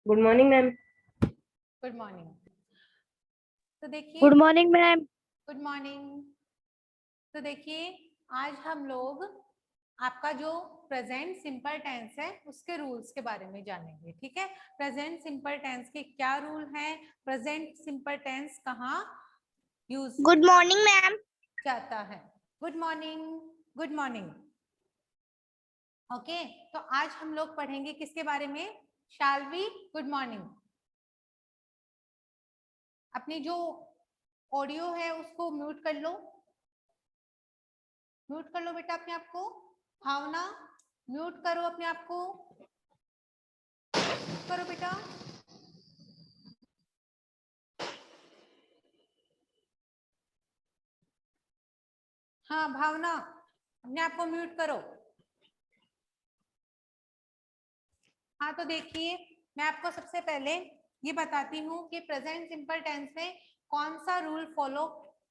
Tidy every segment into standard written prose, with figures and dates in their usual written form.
Good morning ma'am. Good morning. तो देखिए, good morning ma'am. Good morning. तो देखिए, आज हम लोग आपका जो प्रेजेंट सिंपल टेंस है उसके रूल्स के बारे में जानेंगे। ठीक है, प्रेजेंट सिंपल टेंस के क्या रूल हैं, प्रेजेंट सिंपल टेंस कहाँ यूज गुड मॉर्निंग मैम। जाता है। Good morning, good morning. Okay, तो आज हम लोग पढ़ेंगे किसके बारे में? Shall we? Good morning. अपनी जो ऑडियो है उसको म्यूट कर लो, म्यूट कर लो बेटा अपने आप को। भावना, म्यूट करो अपने आप को, करो बेटा। हाँ भावना, अपने आप को म्यूट करो। हाँ, तो देखिए, मैं आपको सबसे पहले ये बताती हूँ कि प्रेजेंट सिंपल टेंस में कौन सा रूल फॉलो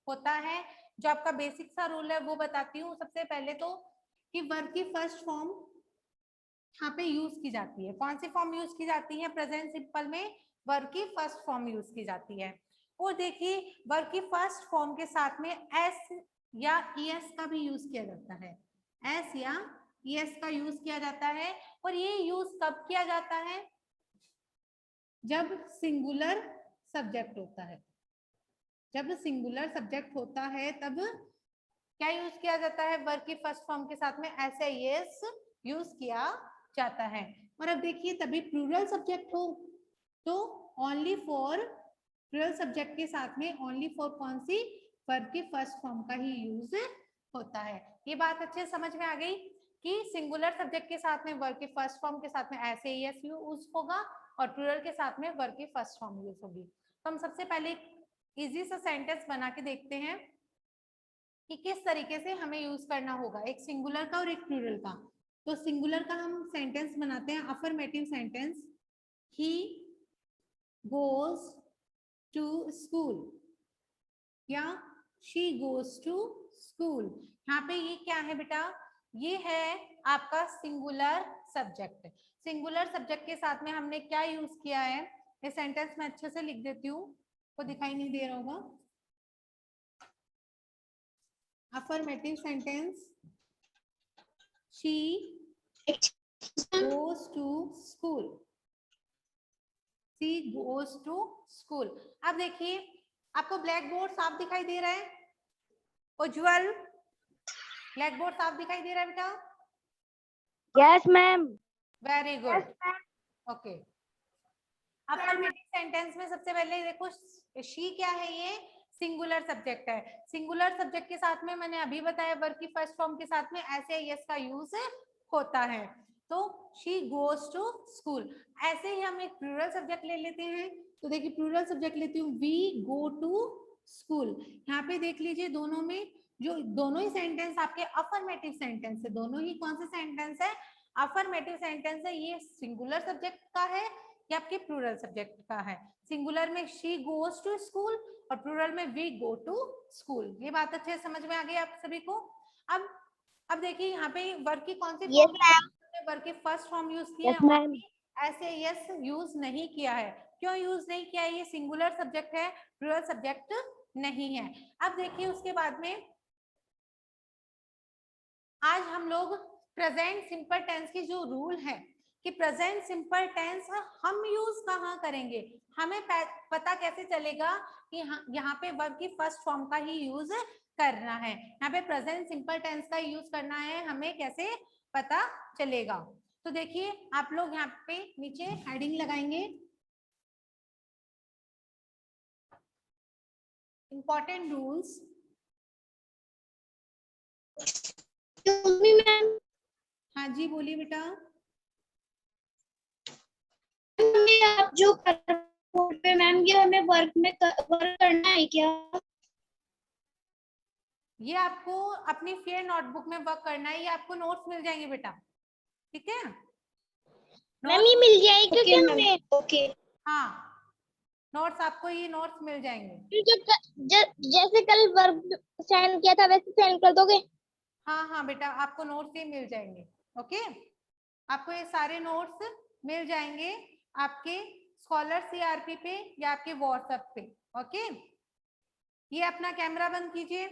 होता है। जो आपका बेसिक सा रूल है वो बताती हूँ। सबसे पहले तो कि वर्ब की फर्स्ट फॉर्म यहाँ पे यूज की जाती है। कौन सी फॉर्म यूज की जाती है प्रेजेंट सिंपल में? वर्ब की फर्स्ट फॉर्म यूज की जाती है। और देखिए, वर्ब की फर्स्ट फॉर्म के साथ में एस या ईएस का भी यूज किया जाता है। एस या ईएस का यूज किया जाता है। और ये यूज कब किया जाता है? जब सिंगुलर सब्जेक्ट होता है। जब सिंगुलर सब्जेक्ट होता है तब क्या यूज किया जाता है? वर्ब की फर्स्ट फॉर्म के साथ में एस या ईएस यूज किया जाता है। और अब देखिए, तभी प्लूरल सब्जेक्ट हो तो ओनली फॉर प्लूरल सब्जेक्ट के साथ में ओनली फॉर कौन सी? वर्ब की फर्स्ट फॉर्म का ही यूज होता है। ये बात अच्छे समझ में आ गई कि सिंगुलर सब्जेक्ट के साथ में वर्ब की फर्स्ट फॉर्म के साथ में एस या ईएस यूज होगा और प्लूरल के साथ में वर्ब की फर्स्ट फॉर्म यूज होगी। तो हम सबसे पहले इजी सा सेंटेंस बना के देखते हैं कि किस तरीके से हमें यूज करना होगा, एक सिंगुलर का और एक प्लूरल का। तो सिंगुलर का हम सेंटेंस बनाते हैं affirmative sentence. He goes to school या शी गोज टू स्कूल। यहाँ पे ये क्या है बेटा? ये है आपका सिंगुलर सब्जेक्ट। सिंगुलर सब्जेक्ट के साथ में हमने क्या यूज किया है? ये सेंटेंस मैं अच्छे से लिख देती हूँ, को दिखाई नहीं दे रहा होगा। Affirmative sentence, she goes to school, she goes to school। अब देखिए, आपको ब्लैक बोर्ड साफ दिखाई दे रहा है? उज्जवल, ब्लैक बोर्ड साफ दिखाई दे रहा है बेटा? Yes ma'am. Very good, okay. Affirmative sentence में सबसे पहले देखो, शी क्या है? ये सिंगुलर सब्जेक्ट है। सिंगुलर सब्जेक्ट के साथ में मैंने अभी बताया वर्ब की फर्स्ट फॉर्म के साथ में ऐसे यस का यूज होता है। तो शी गोज टू स्कूल। ऐसे ही हम एक प्लूरल सब्जेक्ट ले लेते हैं। तो देखिए, प्लूरल सब्जेक्ट लेती हूँ, वी गो टू स्कूल। यहाँ पे देख लीजिए, दोनों में जो दोनों ही सेंटेंस आपके अफर्मेटिव सेंटेंस है। दोनों ही कौन से सेंटेंस है? अफर्मेटिव सेंटेंस है। ये सिंगुलर सब्जेक्ट का है, ये आपके प्लूरल सब्जेक्ट का है। सिंगुलर में शी गोज टू स्कूल और प्लूरल में वी गो टू स्कूल। ये बात अच्छे से समझ में आ गई आप सभी को? अब देखिए, यहाँ पे वर्ब की कौन सी फॉर्म? वर्ब की फर्स्ट फॉर्म यूज की है, ऐसे यस यूज नहीं किया है। क्यों यूज नहीं किया है? ये सिंगुलर सब्जेक्ट है, प्लूरल सब्जेक्ट नहीं है। अब देखिए, उसके बाद में आज हम लोग प्रेजेंट सिंपल टेंस की जो रूल है कि प्रेजेंट सिंपल टेंस हम यूज कहाँ करेंगे, हमें पता कैसे चलेगा कि यहाँ पे वर्ब की फर्स्ट फॉर्म का ही यूज करना है। यहाँ पे प्रेजेंट सिंपल टेंस का यूज करना है, हमें कैसे पता चलेगा? तो देखिए, आप लोग यहाँ पे नीचे हेडिंग लगाएंगे, इंपॉर्टेंट रूल्स। हाँ जी, बोलिए बेटा। आप जो पे मैम, ये हमें वर्क करना है क्या? ये आपको अपनी फेयर नोटबुक में वर्क करना है, ये आपको नोट्स मिल जाएंगे बेटा, ठीक है? मैम ये मिल जाएगी क्या हमें? ओके। हाँ, नोट्स आपको ये नोट्स मिल जाएंगे। जैसे कल वर्क सेंड किया था वैसे सेंड कर दोगे? हाँ हाँ बेटा, आपको नोट्स ही मिल जाएंगे। ओके, आपको ये सारे नोट्स मिल जाएंगे आपके स्कॉलर सीआरपी पे या आपके व्हाट्सएप पे। ओके, ये अपना कैमरा बंद कीजिए,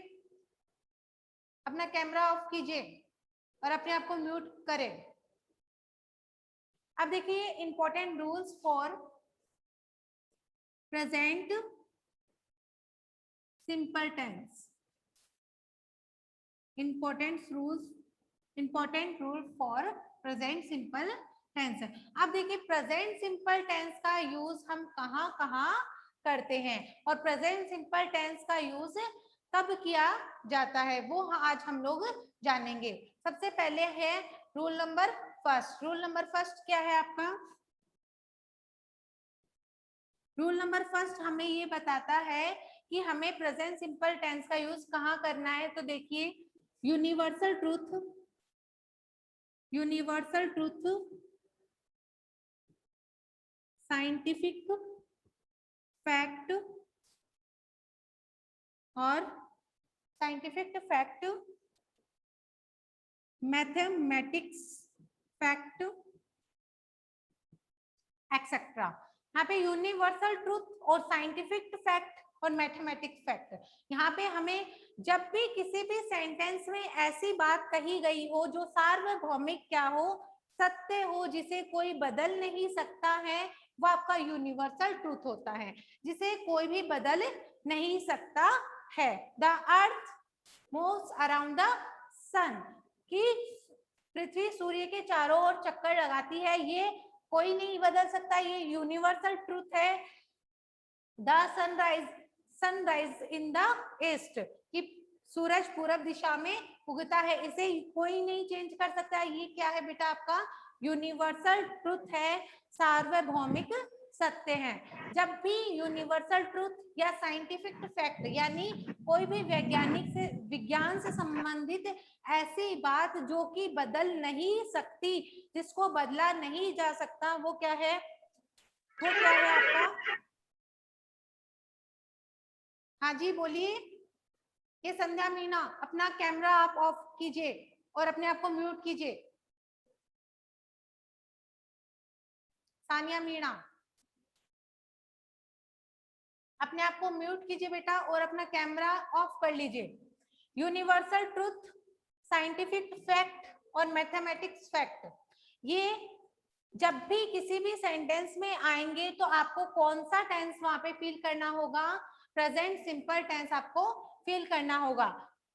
अपना कैमरा ऑफ कीजिए और अपने आप को म्यूट करें। अब देखिए important rules for present simple tense. Important rule for present simple tense. अब देखिए प्रेजेंट सिंपल टेंस का यूज हम कहाँ कहाँ करते हैं और प्रेजेंट सिंपल टेंस का यूज कब किया जाता है वो आज हम लोग जानेंगे। सबसे पहले है rule number first. Rule number first क्या है आपका? रूल नंबर फर्स्ट हमें ये बताता है कि हमें प्रेजेंट सिंपल टेंस का यूज कहाँ करना है। तो देखिए यूनिवर्सल ट्रूथ, साइंटिफिक फैक्ट और मैथमेटिक्स फैक्ट एक्सेट्रा। यहाँ पे यूनिवर्सल ट्रूथ और साइंटिफिक फैक्ट और मैथमेटिक्स फैक्ट, यहाँ पे हमें जब भी किसी भी सेंटेंस में ऐसी बात कही गई हो जो सार्वभौमिक क्या हो, सत्य हो, जिसे कोई बदल नहीं सकता है, वो आपका यूनिवर्सल ट्रूथ होता है, जिसे कोई भी बदल नहीं सकता है। The earth moves around the sun, कि पृथ्वी सूर्य के चारों ओर चक्कर लगाती है, ये कोई नहीं बदल सकता, ये यूनिवर्सल ट्रूथ है। The sunrise in the east, कि सूरज पूरब दिशा में उगता है, इसे कोई नहीं चेंज कर सकता, ये क्या है बेटा? आपका यूनिवर्सल ट्रूथ है, सार्वभौमिक सत्य है। जब भी यूनिवर्सल ट्रूथ या साइंटिफिक फैक्ट यानी कोई भी विज्ञान से संबंधित ऐसी बात जो कि बदल नहीं सकती, जिसको बदला नहीं जा सकता, वो क्या है? वो क्या है आपका? हाँ जी बोलिए। ये संध्या मीना, अपना कैमरा आप ऑफ कीजिए और अपने आप को म्यूट कीजिए। सानिया मीणा, अपने आप को म्यूट कीजिए बेटा और अपना कैमरा ऑफ कर लीजिए। यूनिवर्सल ट्रूथ, साइंटिफिक फैक्ट और मैथमेटिक्स फैक्ट, ये जब भी किसी भी सेंटेंस में आएंगे तो आपको कौन सा टेंस वहां पे फील करना होगा? प्रेजेंट सिंपल टेंस आपको फील करना होगा।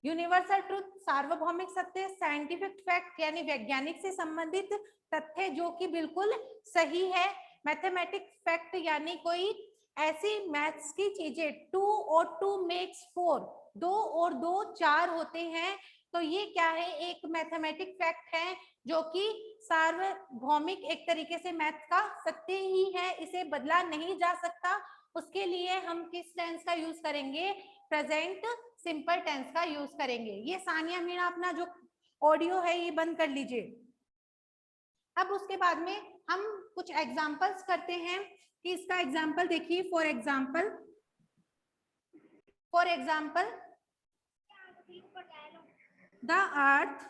यूनिवर्सल ट्रूथ सार्वभौमिक सत्य, साइंटिफिक फैक्ट यानी वैज्ञानिक से संबंधित तथ्य जो कि बिल्कुल सही है, मैथमेटिक्स फैक्ट यानी कोई ऐसी मैथ्स की चीजें, 2 और 2 मेक्स 4, 2 और 2 4 होते हैं, तो ये क्या है? एक मैथमेटिक फैक्ट है जो कि सार्वभौमिक एक तरीके से मैथ का सत्य ही है, इसे बदला नहीं जा सकता। उसके लिए हम किस टेंस का यूज करेंगे? प्रेजेंट सिंपल टेंस का यूज करेंगे। ये सानिया मीणा, अपना जो ऑडियो है ये बंद कर लीजिए। अब उसके बाद में हम कुछ एग्जांपल्स करते हैं कि इसका एग्जांपल देखिए। For example the earth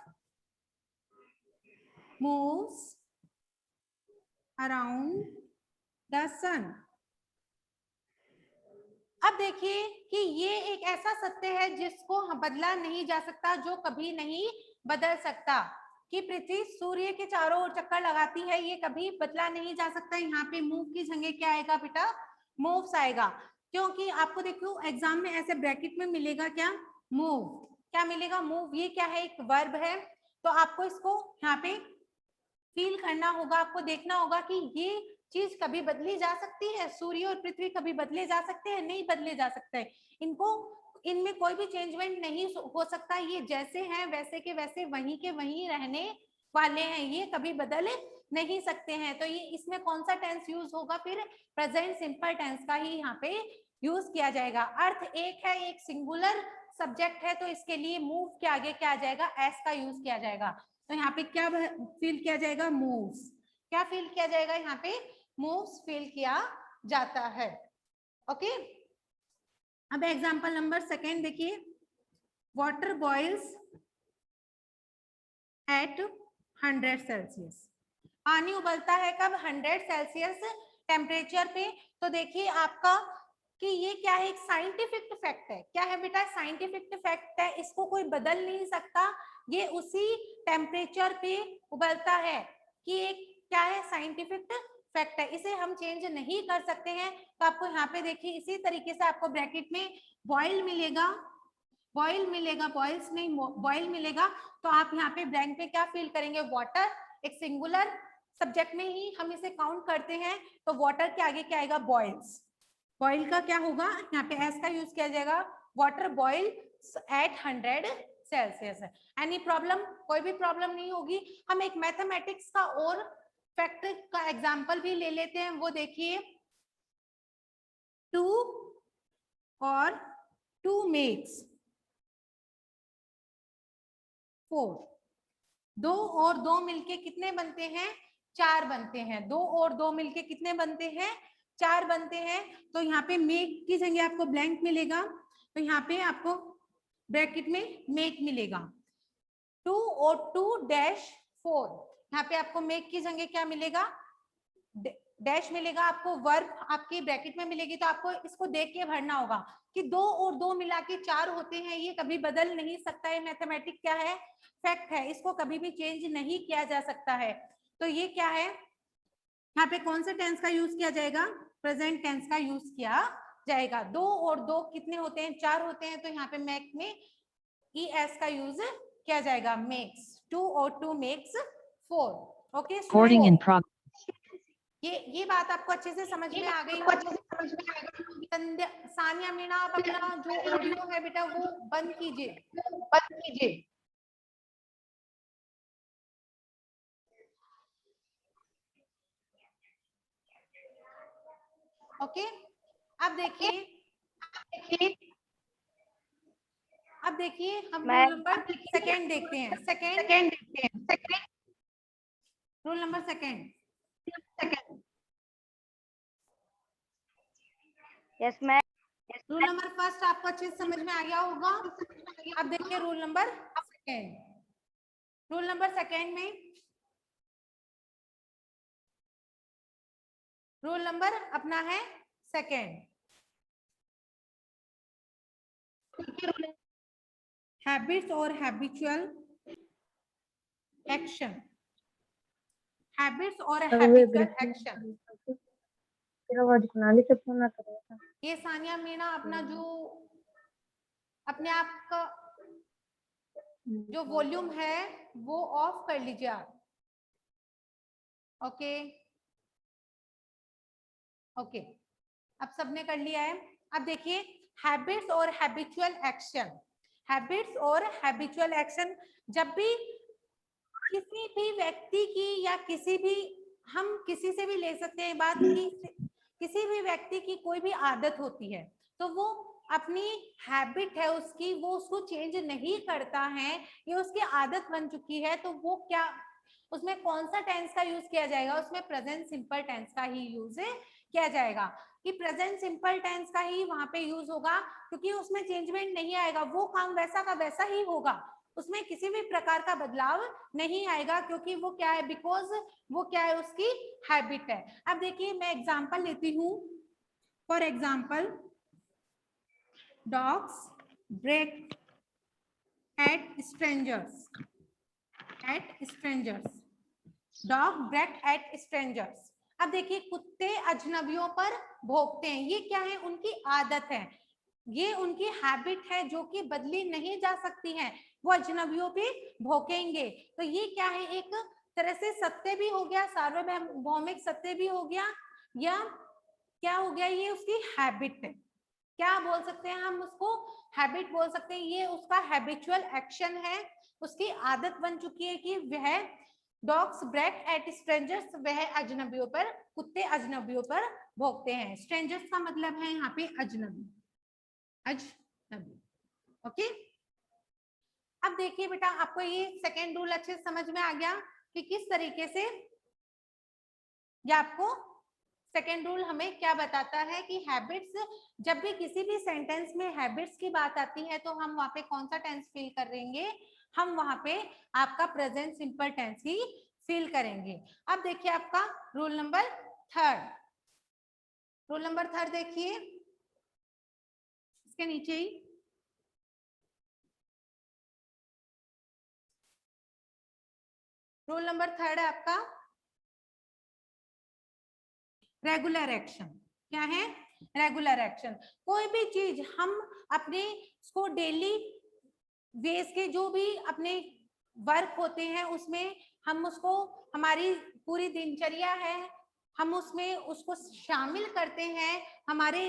moves around the sun। अब देखिए कि ये एक ऐसा सत्य है जिसको बदला नहीं जा सकता, जो कभी नहीं बदल सकता, कि पृथ्वी सूर्य के चारों ओर चक्कर लगाती है, ये कभी बदला नहीं जा सकता। यहाँ पे मूव की जगह क्या आएगा बेटा? मूव्स आएगा, क्योंकि आपको देखो एग्जाम में ऐसे ब्रैकेट में मिलेगा क्या? मूव। क्या मिलेगा? मूव। ये क्या है? एक वर्ब है, तो आपको इसको यहाँ पे फील करना होगा, आपको देखना होगा कि ये चीज कभी बदली जा सकती है? सूर्य और पृथ्वी कभी बदले जा सकते हैं? नहीं बदले जा सकते हैं। इनको, इनमें कोई भी चेंजमेंट नहीं हो सकता, ये जैसे हैं वैसे के वैसे वहीं के वहीं रहने वाले हैं, ये कभी बदल नहीं सकते हैं। तो ये इसमें कौन सा टेंस यूज होगा? फिर प्रेजेंट सिंपल टेंस का ही यहाँ पे यूज किया जाएगा। अर्थ एक है, एक सिंगुलर सब्जेक्ट है, तो इसके लिए मूव के आगे क्या आ जाएगा? एस का यूज किया जाएगा। तो यहाँ पे क्या फील किया जाएगा? मूव्स। क्या फील किया जाएगा? यहाँ पे मूव्स फील किया जाता है। ओके, अब एग्जांपल नंबर सेकेंड देखिए। Water boils at 100 Celsius. पानी उबलता है कब? 100 सेल्सियस टेम्परेचर पे। तो देखिए आपका कि ये क्या है, एक साइंटिफिक फैक्ट है। क्या है बेटा, साइंटिफिक फैक्ट है, इसको कोई बदल नहीं सकता, ये उसी टेम्परेचर पे उबलता है, कि एक क्या है, साइंटिफिक फैक्ट है, इसे हम चेंज नहीं कर सकते हैं। तो आपको यहाँ पे देखिए इसी तरीके से आपको ब्रैकेट में बॉइल मिलेगा, बॉइल मिलेगा, बॉइल्स नहीं बॉइल मिलेगा। तो आप यहाँ पे ब्लैंक में क्या फील करेंगे, वाटर, एक सिंगुलर सब्जेक्ट में ही हम इसे काउंट करते हैं, तो वाटर के आगे क्या आएगा, बॉइल्स। बॉइल का क्या होगा, यहाँ पे एस का यूज किया जाएगा, water boil at 100 Celsius. Any problem, कोई भी प्रॉब्लम नहीं होगी। हम एक मैथमेटिक्स का और फैक्ट का एग्जांपल भी ले लेते हैं, वो देखिए 2 और 2 मेक्स 4, 2 और 2 मिलके कितने बनते हैं, 4 बनते हैं। 2 और 2 मिलके कितने बनते हैं, 4 बनते हैं। तो यहाँ पे मेक की जगह आपको ब्लैंक मिलेगा, तो यहाँ पे आपको ब्रैकेट में मेक मिलेगा, 2 और 2 डैश 4। यहाँ पे आपको मेक की जगह क्या मिलेगा, डैश मिलेगा, आपको वर्ब आपकी ब्रैकेट में मिलेगी। तो आपको इसको देख के भरना होगा कि 2 और 2 मिला के 4 होते हैं, ये कभी बदल नहीं सकता है, मैथमेटिक क्या है, फैक्ट है, इसको कभी भी चेंज नहीं किया जा सकता है। तो ये क्या है, यहाँ पे कौन से टेंस का यूज किया जाएगा, प्रेजेंट टेंस का यूज किया जाएगा। 2 और 2 कितने होते हैं, 4 होते हैं, तो यहाँ पे मेक में ई एस का यूज किया जाएगा, मेक्स। 2 और 2 मेक्स 4। ओके, ये बात आपको अच्छे से समझ में आ गई होगी। सानिया मीणा, आप अपना जो ऑडियो है बेटा वो बंद कीजिए। ओके, अब देखिए हम रूल नंबर सेकेंड देखते हैं। Rule number second. Yes ma'am. Rule number first आपको अच्छे से समझ में आ गया होगा। अब देखिए rule number second. Rule number second में रूल नंबर अपना है सेकेंड, हैबिट्स और हैबिचुअल एक्शन। हैबिट्स और हैबिचुअल एक्शन, ये सानिया मीणा अपना जो अपने आप का जो वॉल्यूम है वो ऑफ कर लीजिए आप। ओके ओके, अब सबने कर लिया है। अब देखिए हैबिट्स और हैबिचुअल एक्शन। हैबिट्स और हैबिचुअल एक्शन, जब भी किसी भी व्यक्ति की या किसी भी, हम किसी से भी ले सकते हैं बात की, किसी भी व्यक्ति की कोई भी आदत होती है, तो वो अपनी हैबिट है उसकी, वो उसको चेंज नहीं करता है, ये उसकी आदत बन चुकी है, तो वो क्या, उसमें कौन सा टेंस का यूज किया जाएगा, उसमें प्रेजेंट सिंपल टेंस का ही यूज किया जाएगा, कि प्रेजेंट सिंपल टेंस का ही वहां पे यूज होगा, क्योंकि उसमें चेंजमेंट नहीं आएगा, वो काम वैसा का वैसा ही होगा, उसमें किसी भी प्रकार का बदलाव नहीं आएगा, क्योंकि वो क्या है, बिकॉज वो क्या है, उसकी हैबिट है। अब देखिए मैं एग्जांपल लेती हूँ, for example dogs bark at strangers, dog bark at strangers. अब देखिए कुत्ते अजनबियों पर भौंकते हैं, ये क्या है, उनकी आदत है, ये उनकी हैबिट है जो कि बदली नहीं जा सकती है, वो अजनबियों पे भौंकेंगे। तो ये क्या है, एक तरह से सत्य भी हो गया, सार्वभौमिक सत्य भी हो गया, या क्या हो गया, ये उसकी हैबिट है, क्या बोल सकते हैं हम उसको, हैबिट बोल सकते हैं, ये उसका हैबिचुअल एक्शन है, उसकी आदत बन चुकी है कि वह डॉग्स ब्रेक एट स्ट्रेंजर्स, वह अजनबियों पर, कुत्ते अजनबियों पर भौंकते हैं। स्ट्रेंजर्स का मतलब है यहाँ पे अजनबी, अजनबी। ओके, अब देखिए बेटा आपको ये सेकेंड रूल अच्छे से समझ में आ गया कि किस तरीके से, या आपको सेकेंड रूल हमें क्या बताता है कि हैबिट्स, जब भी किसी भी सेंटेंस में हैबिट्स की बात आती है तो हम वहां पे कौन सा टेंस फील करेंगे, हम वहां पे आपका प्रेजेंट सिंपल टेंस ही फील करेंगे। अब देखिए आपका rule number third, rule number 3 देखिए, इसके नीचे ही रूल नंबर 3 है आपका रेगुलर एक्शन। क्या है? Regular action. कोई भी चीज हम अपने इसको डेली बेस के जो भी अपने वर्क होते हैं उसमें हम उसको, हमारी पूरी दिनचर्या है, हम उसमें उसको शामिल करते हैं, हमारे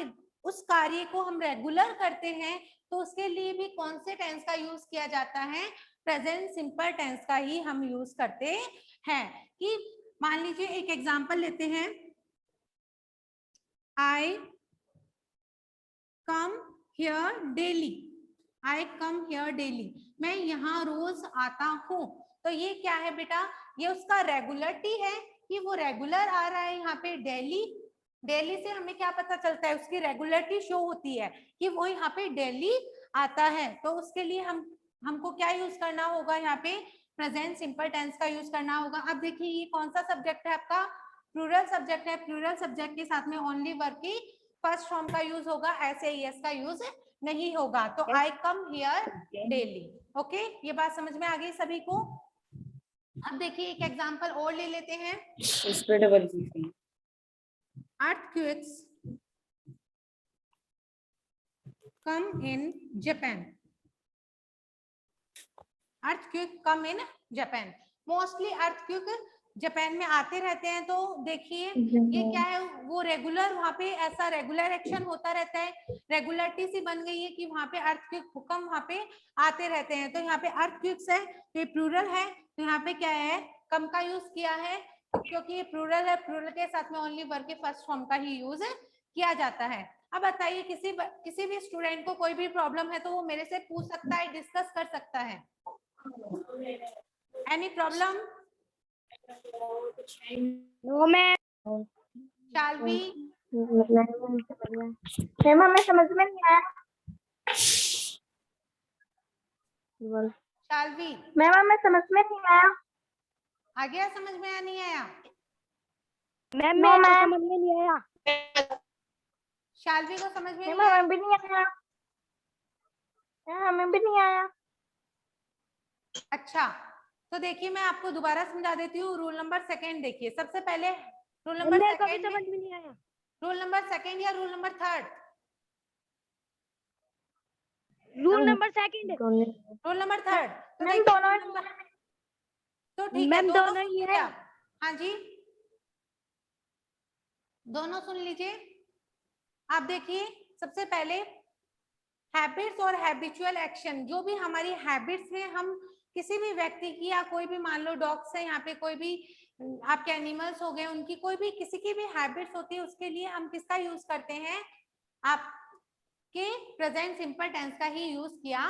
उस कार्य को हम रेगुलर करते हैं, तो उसके लिए भी कौन से टेंस का यूज किया जाता है? प्रेजेंट सिंपल टेंस का ही हम यूज करते हैं। कि मान लीजिए एक एग्जांपल लेते हैं, I come here daily, I come here daily, मैं यहाँ रोज आता हूँ। तो ये क्या है बेटा? ये उसका रेगुलरिटी है कि वो रेगुलर आ रहा है यहाँ पे डेली। डेली से हमें क्या पता चलता है? उसकी रेगुलरिटी शो होती है कि वो यहाँ पे डेली आता है। तो उसके लिए हमको क्या यूज करना होगा? यहाँ पे प्रेजेंट सिंपल टेंस का यूज करना होगा। अब देखिए ये कौन सा सब्जेक्ट है आपका? प्लूरल सब्जेक्ट है। प्लूरल सब्जेक्ट के साथ में ओनली वर्ब की फर्स्ट फॉर्म का यूज होगा, एस का यूज नहीं होगा। तो आई कम हियर डेली। ओके, ये बात समझ में आ गई सभी को? अब देखिए एक एग्जांपल और ले लेते हैं। Earthquakes come in Japan. Earthquake come in Japan. Mostly earthquake Japan में आते रहते हैं। तो देखिए ये क्या है? वो रेगुलर, वहां पे ऐसा रेगुलर एक्शन होता रहता है, रेगुलरिटी सी बन गई है कि वहां पे अर्थक्वेक भूकंप वहां पे आते रहते हैं। तो यहाँ पे अर्थक्वेक्स है, तो ये प्लूरल है, तो यहाँ पे क्या है? कम का यूज किया है, क्योंकि ये प्लूरल है, प्लूरल के साथ में ओनली वर्ब के फर्स्ट फॉर्म का ही यूज किया जाता है। अब बताइए किसी भी स्टूडेंट को कोई भी प्रॉब्लम है तो वो मेरे से पूछ सकता है, डिस्कस कर सकता है। Any problem? No ma'am. Shalvi? Ma'am हमें समझ में नहीं आया। शाल्वी मैम हमें समझ में नहीं आया। आ गया समझ में या नहीं आया? मैम मेरे को समझ में नहीं आया। शाल्वी को समझ में नहीं मैम आया? हमें भी नहीं आया। हमें भी नहीं आया। अच्छा, तो देखिए मैं आपको दोबारा समझा देती हूँ। रूल नंबर 2 देखिए, सबसे पहले रूल नंबर 2 समझ में नहीं आया। रूल नंबर 2 या rule number 3? Rule number 2। Rule number 3। तो मैम देखिए दोनों रूल नंबर, तो ठीक है मैम दोनों दोनों सुन ही लीजिए है। आप। हाँ जी, दोनों सुन लीजिए। आप देखिए सबसे पहले हैबिट्स और हैबिचुअल एक्शन, जो भी हमारी हैबिट्स हैं, हम किसी भी व्यक्ति की, या कोई भी मान लो डॉग्स है यहाँ पे, कोई भी आपके एनिमल्स हो गए, उनकी कोई भी किसी की भी हैबिट्स होती है, उसके लिए हम किसका यूज करते हैं? आपके प्रेजेंट सिंपल टेंस का ही यूज किया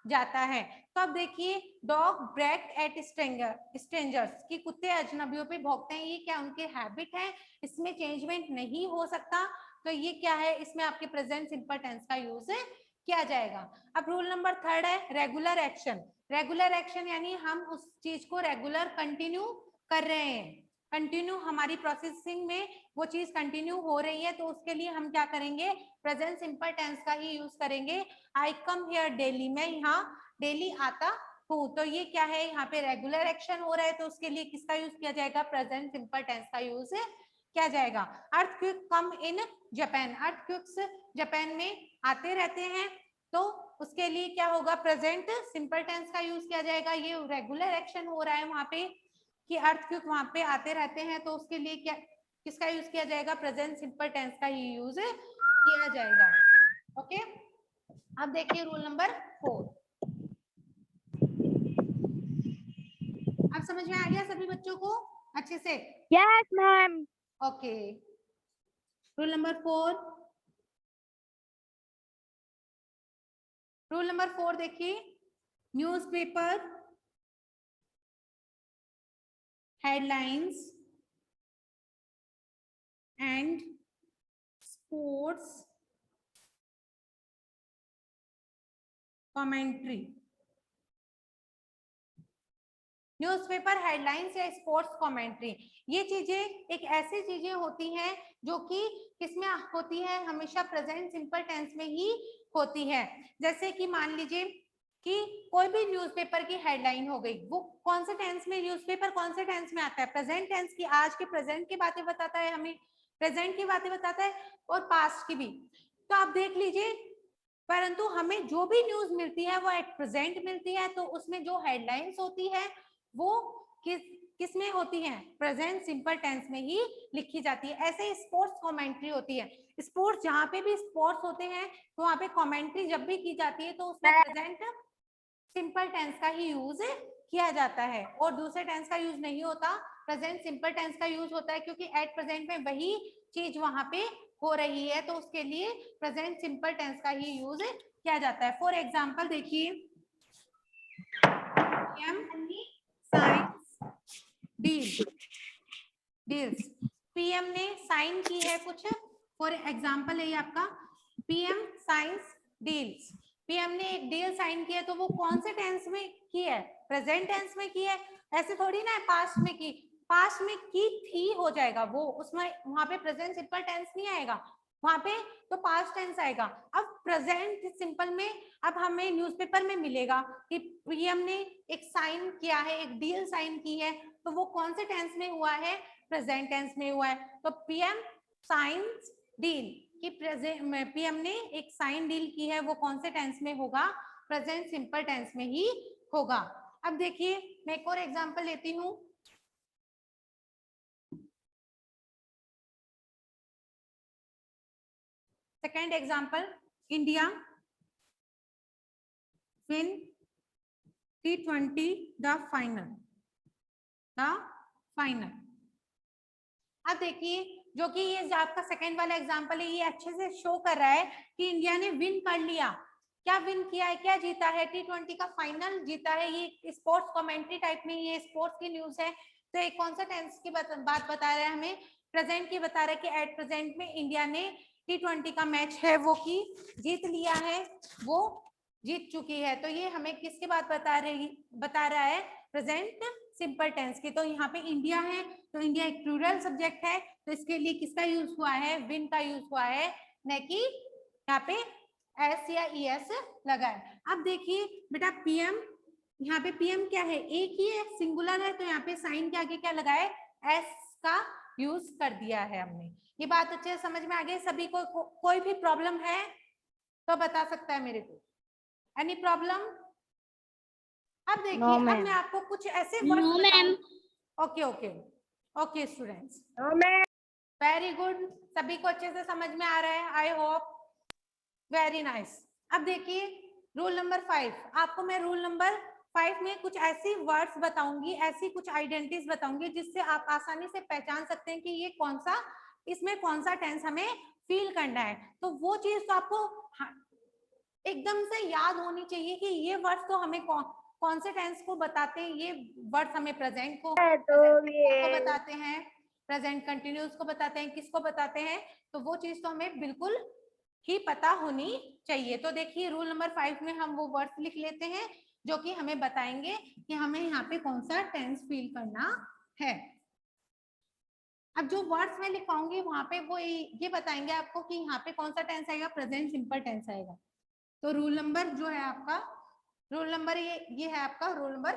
जाता है। तो अब देखिए डॉग ब्रेक एट स्ट्रेंजर्स, कि कुत्ते अजनबियों पे भौंकते हैं, ये क्या उनके हैबिट है? इसमें चेंजमेंट नहीं हो सकता। तो ये क्या है? इसमें आपके प्रेजेंट सिंपल टेंस का यूज किया जाएगा। अब रूल नंबर 3 है रेगुलर एक्शन। रेगुलर एक्शन यानी हम उस चीज को रेगुलर कंटिन्यू कर रहे हैं, कंटिन्यू हमारी प्रोसेसिंग में वो चीज कंटिन्यू हो रही है, तो उसके लिए हम क्या करेंगे? प्रेजेंट सिंपल टेंस का ही यूज करेंगे। आई कम हियर डेली, मैं यहाँ डेली आता हूँ। तो ये क्या है? यहाँ पे रेगुलर एक्शन हो रहा है, तो उसके लिए किसका यूज किया जाएगा? प्रेजेंट सिंपल टेंस का यूज किया जाएगा। Earthquake come in Japan, earthquakes Japan में आते रहते हैं, तो उसके लिए क्या होगा? प्रेजेंट सिंपल टेंस का यूज किया जाएगा। ये रेगुलर एक्शन हो रहा है वहां पे कि अर्थक्वेक वहां पे आते रहते हैं, तो उसके लिए क्या किसका यूज किया जाएगा? प्रेजेंट सिंपल टेंस का ही यूज किया जाएगा। ओके, अब देखिए रूल नंबर 4। अब समझ में आ गया सभी बच्चों को अच्छे से? Yes ma'am. Okay, rule number 4। Rule number 4 देखिए, newspaper headlines and sports commentary newspaper headlines या स्पोर्ट्स कमेंट्री, ये चीजें एक ऐसी चीजें होती हैं जो कि किसमें होती है, हमेशा प्रेजेंट सिंपल टेंस में ही होती है। जैसे कि मान लीजिए कि कोई भी न्यूज़पेपर की हेडलाइन हो गई, वो कौन से टेंस में, न्यूज़पेपर कौन से टेंस में आता है, प्रेजेंट टेंस की, आज के प्रेजेंट की बातें बताता है, हमें प्रेजेंट की बातें बताता है और पास्ट की भी। तो आप देख लीजिए, परंतु हमें जो भी न्यूज मिलती है वो एट प्रेजेंट मिलती है, तो उसमें जो हेडलाइंस होती है वो किस में होती है, प्रेजेंट सिंपल टेंस में ही लिखी जाती है। ऐसे स्पोर्ट्स कमेंट्री होती है, स्पोर्ट्स जहां पे भी स्पोर्ट्स होते हैं तो वहां पे कमेंट्री जब भी की जाती है तो उसमें प्रेजेंट सिंपल टेंस का ही यूज किया जाता है और दूसरे टेंस का यूज नहीं होता, प्रेजेंट सिंपल टेंस का यूज होता है, क्योंकि एट प्रेजेंट में वही चीज वहां पे हो रही है, तो उसके लिए प्रेजेंट सिंपल टेंस का ही यूज किया जाता है। फॉर एग्जाम्पल देखिए, साइंस डील्स, पीएम ने साइन की है कुछ, फॉर एग्जाम्पल है ये आपका पीएम साइंस डील्स, पीएम ने एक डील साइन किया, तो वो कौन से टेंस में की है, प्रेजेंट टेंस में की है, ऐसे थोड़ी ना है पास्ट में की, पास्ट में की थी हो जाएगा वो, उसमें वहां पे प्रेजेंट सिंपल टेंस नहीं आएगा, वहां पे तो पास्ट टेंस आएगा। अब प्रेजेंट सिंपल में अब हमें न्यूज़पेपर में मिलेगा कि पीएम ने एक साइन किया है, एक डील साइन की है, तो वो कौन से टेंस में हुआ है, प्रेजेंट टेंस में हुआ है। तो पीएम साइंस डील कि प्रेजेंट पीएम ने एक साइन डील की है, वो कौन से टेंस में होगा, प्रेजेंट सिंपल टेंस में ही होगा। अब देखिए मैं एक और एग्जांपल लेती हूँ, second example, India win T20 the final. अब देखिए जो कि ये आपका सेकेंड वाला एग्जांपल है, ये अच्छे से शो कर रहा है कि इंडिया ने विन कर लिया, क्या विन किया है, क्या जीता है, T20 का फाइनल जीता है। ये स्पोर्ट्स कमेंट्री टाइप में, ये स्पोर्ट्स की न्यूज है, तो एक कौन सा टेंस की बात बता रहा है, हमें प्रेजेंट की बता रहा है कि एट प्रेजेंट में इंडिया ने T20 का मैच है वो की जीत लिया है, वो जीत चुकी है। तो ये हमें किसकी बात बता रहा है, प्रेजेंट सिंपल टेंस की। तो यहाँ पे इंडिया है, तो इंडिया एक प्लूरल सब्जेक्ट है, तो इसके लिए किसका यूज हुआ है, विन का यूज हुआ है, न कि यहाँ पे एस या ईएस लगा है। अब देखिए बेटा पीएम, यहाँ पे पीएम क्या है, एक ही है, सिंगुलर है, तो यहाँ पे साइन के आगे क्या लगा है, एस का यूज कर दिया है हमने। ये बात अच्छे से समझ में आ गई सभी को, कोई भी प्रॉब्लम है तो बता सकता है मेरे को, एनी प्रॉब्लम। अब देखिए अब मैं आपको कुछ ऐसे वर्ड्स बताऊं, okay okay okay students, very good, सभी को अच्छे से समझ में आ रहा है, आई होप, वेरी नाइस। अब देखिए रूल नंबर 5, आपको मैं रूल नंबर 5 में कुछ ऐसी वर्ड्स बताऊंगी, ऐसी कुछ आइडेंटिटीज बताऊंगी जिससे आप आसानी से पहचान सकते हैं कि ये कौन सा, इसमें कौन सा टेंस हमें फील करना है। तो वो चीज तो आपको एकदम से याद होनी चाहिए कि ये वर्ड्स तो हमें कौन से टेंस को बताते हैं, ये वर्ड्स हमें प्रेजेंट को बताते हैं, प्रेजेंट कंटिन्यूस को बताते हैं, किसको बताते हैं, तो वो चीज तो हमें बिल्कुल ही पता होनी चाहिए। तो देखिए रूल नंबर 5 में हम वो वर्ड्स लिख लेते हैं जो कि हमें बताएंगे कि हमें यहाँ पे कौन सा टेंस फील करना है। अब जो वर्ड्स मैं लिखवाऊंगी वहां पे वो ये बताएंगे आपको कि यहाँ पे कौन सा टेंस आएगा, प्रेजेंट सिंपल टेंस आएगा। तो रूल नंबर जो है आपका, रूल नंबर ये है आपका rule number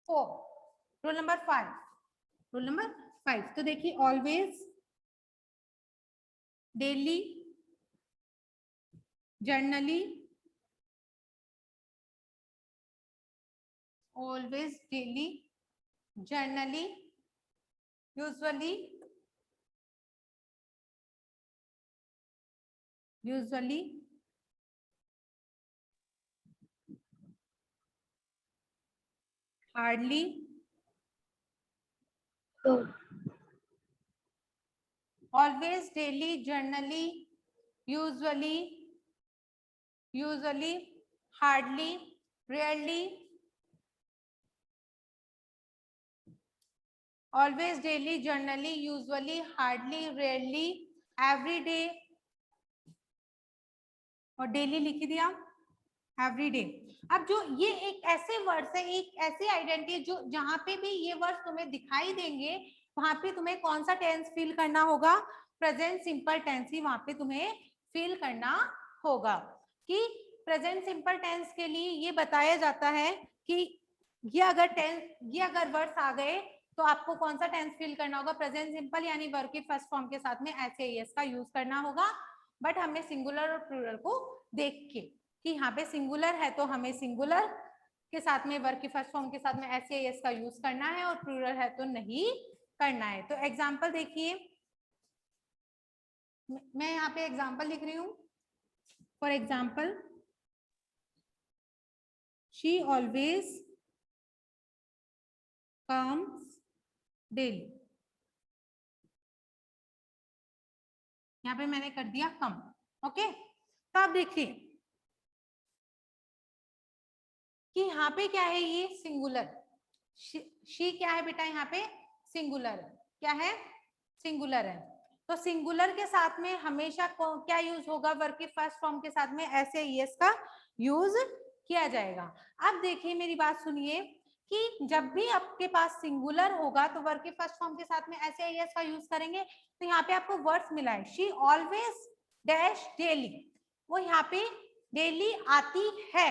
4, rule number 5, rule number 5। तो देखिए always, daily, generally, always, daily, generally, usually, usually, hardly, always, daily, generally, usually, usually, hardly, rarely, always, daily, generally, usually, hardly, rarely, every day, और daily लिख दिया, everyday. अब जो ये एक ऐसे वर्ड्स है, एक ऐसी आइडेंटिटी जो जहां पे भी ये वर्ड्स तुम्हें दिखाई देंगे वहां पे तुम्हें कौन सा टेंस फील करना होगा, प्रेजेंट सिंपल टेंस ही वहां पे तुम्हें फील करना होगा। कि प्रेजेंट सिंपल टेंस के लिए ये बताया जाता है कि ये अगर वर्ड्स आ गए तो आपको कौन सा टेंस फील करना होगा, प्रेजेंट सिंपल यानी वर्ब के फर्स्ट फॉर्म के साथ में एस ए एस का यूज करना होगा। बट हमें सिंगुलर और प्लूरल को देख के कि यहाँ पे सिंगुलर है तो हमें सिंगुलर के साथ में वर्ब के फर्स्ट फॉर्म के साथ में एस ए एस का यूज करना है और प्लूरल है तो नहीं करना है। तो एग्जाम्पल देखिए, मैं यहाँ पे एग्जाम्पल लिख रही हूँ। For example, she always comes daily. यहाँ पे मैंने कर दिया कम। ओके, तो आप देखिए कि यहाँ पे क्या है, ये सिंगुलर। शी क्या है बेटा, यहाँ पे सिंगुलर है। क्या है, सिंगुलर है। तो सिंगुलर के साथ में हमेशा क्या यूज होगा, वर्ब के फर्स्ट फॉर्म के साथ में ऐसे एस का यूज किया जाएगा। अब देखिए मेरी बात सुनिए कि जब भी आपके पास सिंगुलर होगा तो वर्ब के फर्स्ट फॉर्म के साथ में ऐसे एस का यूज करेंगे। तो यहाँ पे आपको वर्ड्स मिला है, शी ऑलवेज डैश डेली, वो यहाँ पे डेली आती है।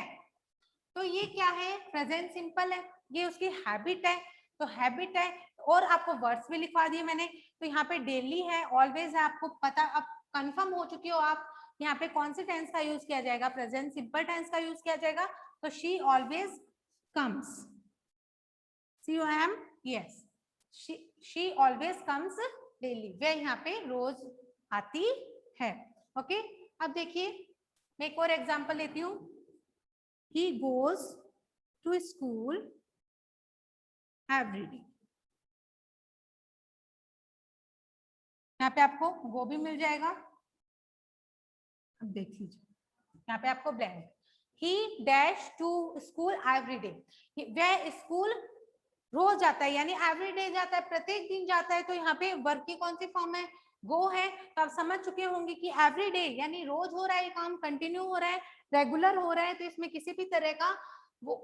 तो ये क्या है, प्रेजेंट सिंपल है, ये उसकी हैबिट है। तो हैबिट है और आपको वर्ड्स भी लिखवा दिए मैंने। तो यहाँ पे डेली है, ऑलवेज है, आपको पता, अब कंफर्म हो चुके हो आप। यहाँ पे कौन से टेंस का यूज किया जाएगा, प्रेजेंट सिंपल टेंस का यूज किया जाएगा। तो she always comes, COM, yes, she always comes daily, वे यहाँ पे रोज आती है। ओके, अब देखिए मैं एक और एग्जांपल लेती हूँ। He goes to school every day. यहाँ पे आपको वो भी मिल जाएगा। अब देख लीजिए, यहाँ पे आपको blank, he dash to school every day, वह स्कूल रोज जाता है, यानी एवरी डे जाता है, प्रत्येक दिन जाता है। तो यहाँ पे वर्ब की कौन सी फॉर्म है, गो है। तो आप समझ चुके होंगे कि एवरी डे यानी रोज हो रहा है, काम कंटिन्यू हो रहा है, रेगुलर हो रहा है। तो इसमें किसी भी तरह का वो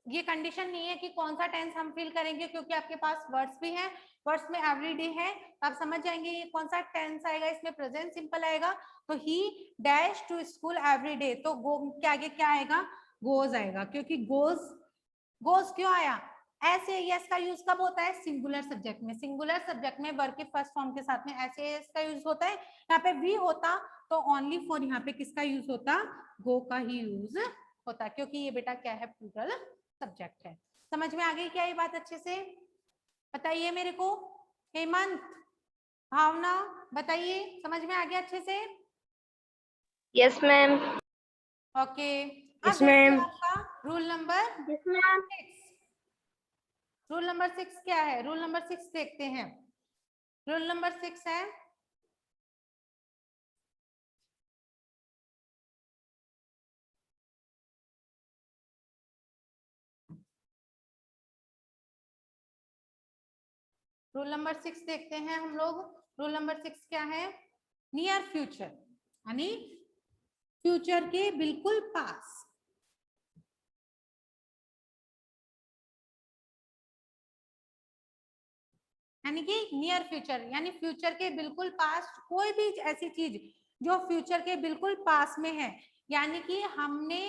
ये कंडीशन नहीं है कि कौन सा टेंस हम फिल करेंगे, क्योंकि आपके पास वर्ड्स भी हैं, वर्ड्स में एवरी डे है। तो आप समझ जाएंगे ये कौन सा टेंस आएगा, इसमें प्रेजेंट सिंपल आएगा। तो he dash to school every day, तो गो के आगे क्या आएगा, गोज आएगा, क्योंकि गोज, गोज क्यों आया, ऐसे यस का यूज कब होता है, सिंगुलर सब्जेक्ट में। सिंगुलर सब्जेक्ट में वर्ब के फर्स्ट फॉर्म के साथ में ऐसे यस का यूज होता है। यहाँ पे वी होता तो ओनली फॉर यहाँ पे किसका यूज होता, गो का ही यूज होता, क्योंकि ये बेटा क्या है, प्लूरल सब्जेक्ट है। समझ में आ गई क्या ये बात अच्छे से, बताइए मेरे को। हेमंत, भावना, बताइए समझ में आ गया अच्छे से। Yes ma'am. ओके, अब यस देखिए मैम। आपका रूल नंबर 6। रूल नंबर 6 क्या है, रूल नंबर 6 देखते हैं। रूल नंबर 6 है, रूल नंबर 6 देखते हैं हम लोग। रूल नंबर 6 क्या है, नियर फ्यूचर यानी फ्यूचर के बिल्कुल पास, यानी कि नियर फ्यूचर यानी फ्यूचर के बिल्कुल पास कोई भी ऐसी चीज जो फ्यूचर के बिल्कुल पास में है, यानी कि हमने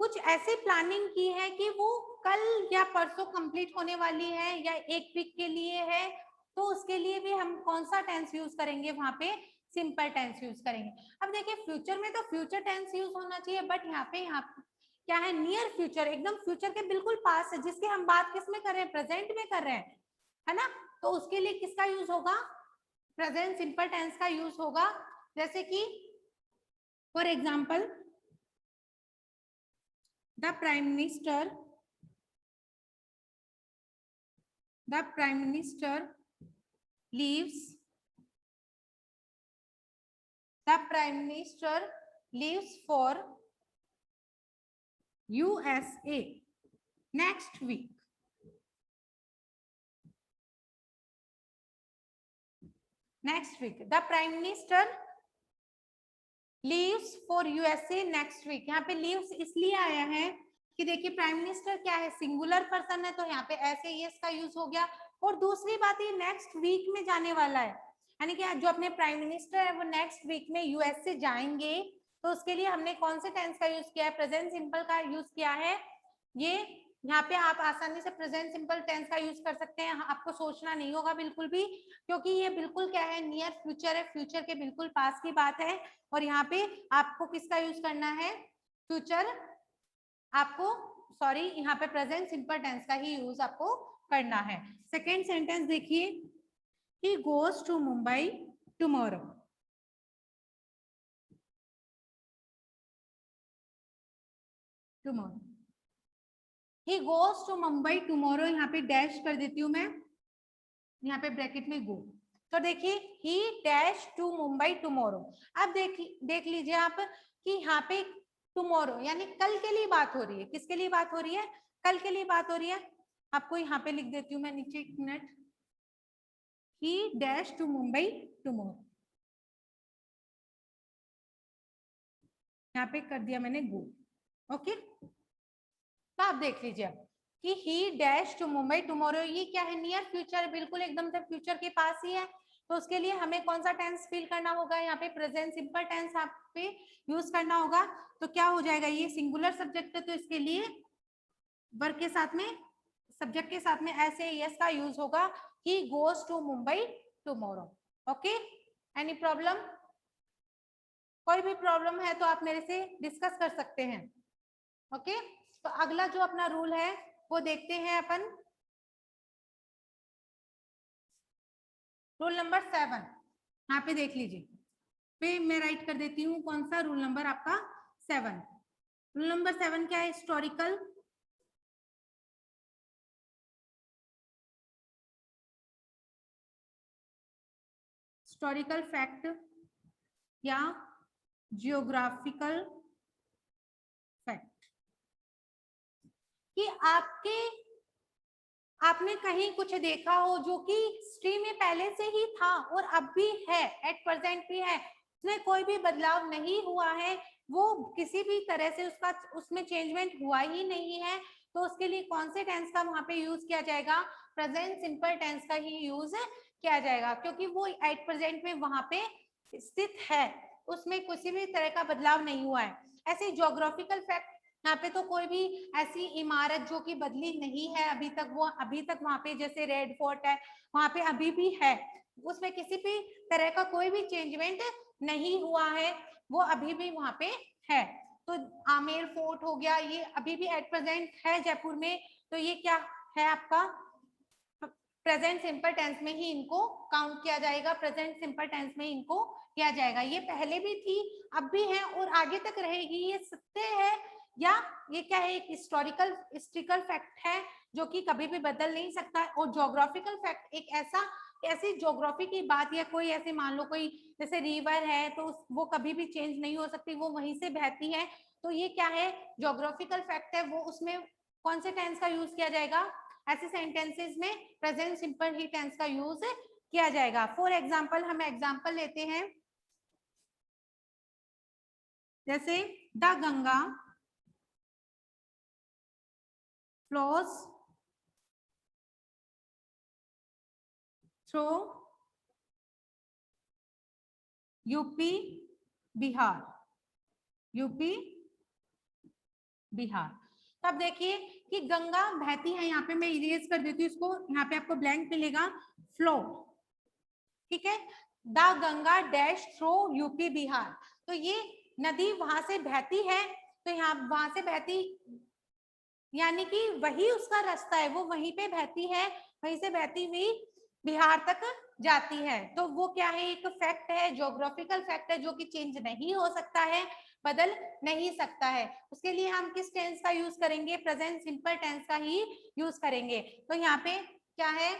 कुछ ऐसी प्लानिंग की है कि वो कल या परसों कंप्लीट होने वाली है या एक वीक के लिए है, तो उसके लिए भी हम कौन सा टेंस यूज करेंगे, वहां पे सिंपल टेंस यूज करेंगे। अब देखिए फ्यूचर में तो फ्यूचर टेंस यूज होना चाहिए, बट यहाँ क्या है, नियर फ्यूचर, एकदम फ्यूचर के बिल्कुल पास है, जिसकी हम बात किस में कर रहे हैं, प्रेजेंट में कर रहे हैं, है ना। तो उसके लिए किसका यूज होगा, प्रेजेंट सिंपल टेंस का यूज होगा। जैसे कि for example, the prime minister leaves for USA next week. The prime minister leaves for USA next week. यहाँ पे लीव्स इसलिए आया है कि देखिए प्राइम मिनिस्टर क्या है, सिंगुलर पर्सन है, तो यहाँ पे ऐसे यस का यूज हो गया। और दूसरी बात, ये नेक्स्ट वीक में जाने वाला है, यानी कि जो अपने प्राइम मिनिस्टर है वो नेक्स्ट वीक में यूएस से जाएंगे, तो उसके लिए हमने कौन से टेंस का यूज किया है, प्रेजेंट सिंपल का यूज किया है। ये यहाँ पे आप आसानी से प्रेजेंट सिंपल टेंस का यूज कर सकते हैं, आपको सोचना नहीं होगा बिल्कुल भी, क्योंकि ये बिल्कुल क्या है, नियर फ्यूचर है, फ्यूचर के बिल्कुल पास की बात है। और यहाँ पे आपको किसका यूज करना है, फ्यूचर, आपको सॉरी यहाँ पे प्रेजेंट सिंपल टेंस का ही यूज आपको करना है। सेकेंड सेंटेंस देखिए, he goes to Mumbai tomorrow. Tomorrow, he goes to Mumbai tomorrow, यहाँ पे डैश कर देती हूँ मैं, यहाँ पे ब्रैकेट में गो। तो देखिए he dash to Mumbai tomorrow. अब देख लीजिए आप कि यहाँ पे टुमारो यानी कल के लिए बात हो रही है, किसके लिए बात हो रही है, कल के लिए बात हो रही है। आपको यहाँ पे लिख देती हूँ मैं नीचे, एक minute, he dash to Mumbai tomorrow, यहाँ पे कर दिया मैंने गो। ओके, तो आप देख लीजिए कि he dash to Mumbai tomorrow, ये क्या है, नियर फ्यूचर, बिल्कुल एकदम से फ्यूचर के पास ही है। तो उसके लिए हमें कौन सा टेंस फिल करना होगा, यहाँ पे प्रेजेंट सिंपल टेंस आप पे यूज करना होगा। तो क्या हो जाएगा, ये सिंगुलर सब्जेक्ट है, तो इसके लिए वर्ब के साथ में, सब्जेक्ट के साथ में ऐसे यस का यूज होगा, he goes to Mumbai tomorrow. Okay, any problem, कोई भी प्रॉब्लम है तो आप मेरे से डिस्कस कर सकते हैं। ओके, तो अगला जो अपना रूल है वो देखते हैं अपन, रूल नंबर 7। यहाँ पे देख लीजिए, पे मैं राइट कर देती हूँ कौन सा रूल नंबर आपका 7। रूल नंबर 7 क्या है, हिस्टोरिकल हिस्टोरिकल फैक्ट या जियोग्राफिकल फैक्ट, कि आपने कहीं कुछ देखा हो जो कि हिस्ट्री में पहले से ही था और अब भी है, एट प्रेजेंट भी है, उसमें कोई भी बदलाव नहीं हुआ है, वो किसी भी तरह से उसका उसमें चेंजमेंट हुआ ही नहीं है, तो उसके लिए कौन से टेंस का वहां पे यूज किया जाएगा, प्रेजेंट सिंपल टेंस का ही यूज किया जाएगा, क्योंकि वो एट प्रेजेंट में वहां पे स्थित है, उसमें किसी भी तरह का बदलाव नहीं हुआ है। ऐसे ज्योग्राफिकल फैक्ट, यहाँ पे तो कोई भी ऐसी इमारत जो कि बदली नहीं है अभी तक, वो अभी तक वहां पे, जैसे रेड फोर्ट है वहां पे अभी भी है, उसमें किसी भी तरह का कोई भी चेंजमेंट नहीं हुआ है, वो अभी भी वहां पे है। तो आमेर फोर्ट हो गया, ये अभी भी एट प्रेजेंट है जयपुर में, तो ये क्या है आपका, प्रेजेंट सिंपल टेंस में ही इनको काउंट किया जाएगा, प्रेजेंट सिंपल टेंस में इनको किया जाएगा। ये पहले भी थी, अब भी है और आगे तक रहेगी, ये सत्य है, या ये क्या है, एक हिस्टोरिकल फैक्ट है जो कि कभी भी बदल नहीं सकता। और ज्योग्राफिकल फैक्ट एक ऐसी ज्योग्राफी की बात, या कोई ऐसे मान लो कोई जैसे रिवर है, तो वो कभी भी चेंज नहीं हो सकती, वो वहीं से बहती है, तो ये क्या है, ज्योग्राफिकल फैक्ट है, वो उसमें कौन से टेंस का यूज किया जाएगा, ऐसे सेंटेंसेस में प्रेजेंट सिंपल ही टेंस का यूज किया जाएगा। फॉर एग्जाम्पल, हम एग्जाम्पल लेते हैं, जैसे the Ganga flows through UP Bihar, UP Bihar. तब देखिए कि गंगा बहती है, यहाँ पे मैं इरेज कर देती हूँ इसको, यहाँ पे आपको ब्लैंक मिलेगा, फ्लो, ठीक है, the Ganga dash through UP Bihar, तो ये नदी वहां से बहती है, तो यहाँ वहां से बहती यानी कि वही उसका रास्ता है, वो वहीं पे बहती है, वहीं से बहती हुई बिहार तक जाती है, तो वो क्या है, एक फैक्ट है, ज्योग्राफिकल फैक्ट है, जो कि चेंज नहीं हो सकता है, बदल नहीं सकता है। उसके लिए हम किस टेंस का यूज करेंगे, प्रेजेंट सिंपल टेंस का ही यूज करेंगे। तो यहाँ पे क्या है,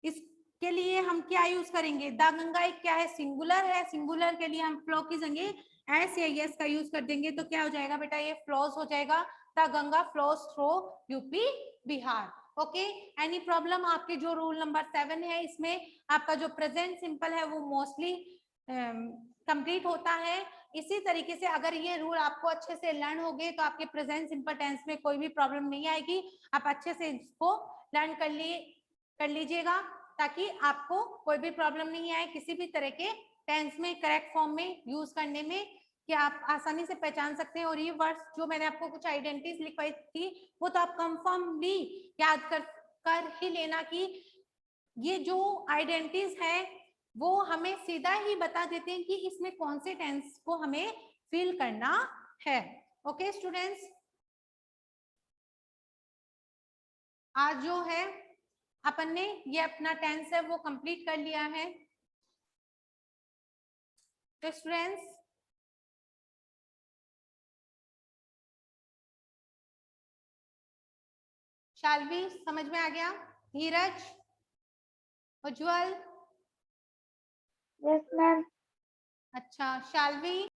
इसके लिए हम क्या यूज करेंगे, द गंगा एक क्या है, सिंगुलर है, सिंगुलर के लिए हम फ्लो की जगह एस या यस का यूज कर देंगे, तो क्या हो जाएगा बेटा, ये फ्लोज हो जाएगा, the Ganga flows through UP Bihar. Okay, any problem, आपके जो रूल नंबर 7 है इसमें आपका जो प्रेजेंट सिंपल है वो मोस्टली कंप्लीट होता है। इसी तरीके से अगर ये रूल आपको अच्छे से लर्न हो गए तो आपके प्रेजेंट सिंपल टेंस में कोई भी प्रॉब्लम नहीं आएगी। आप अच्छे से इसको लर्न कर लीजिएगा ताकि आपको कोई भी प्रॉब्लम नहीं आए किसी भी तरह के टेंस में करेक्ट फॉर्म में यूज करने में, कि आप आसानी से पहचान सकते हैं। और ये वर्ड्स जो मैंने आपको कुछ आइडेंटिटीज लिखवाई थी वो तो आप कंफर्मली याद कर ही लेना कि ये जो आइडेंटिटीज है वो हमें सीधा ही बता देते हैं कि इसमें कौन से टेंस को हमें फिल करना है। ओके स्टूडेंट्स, आज जो है अपन ने ये अपना टेंस है वो कंप्लीट कर लिया है। तो स्टूडेंट्स, शाल्वी समझ में आ गया? धीरज, उज्जवल, यस मैम। अच्छा शाल्वी,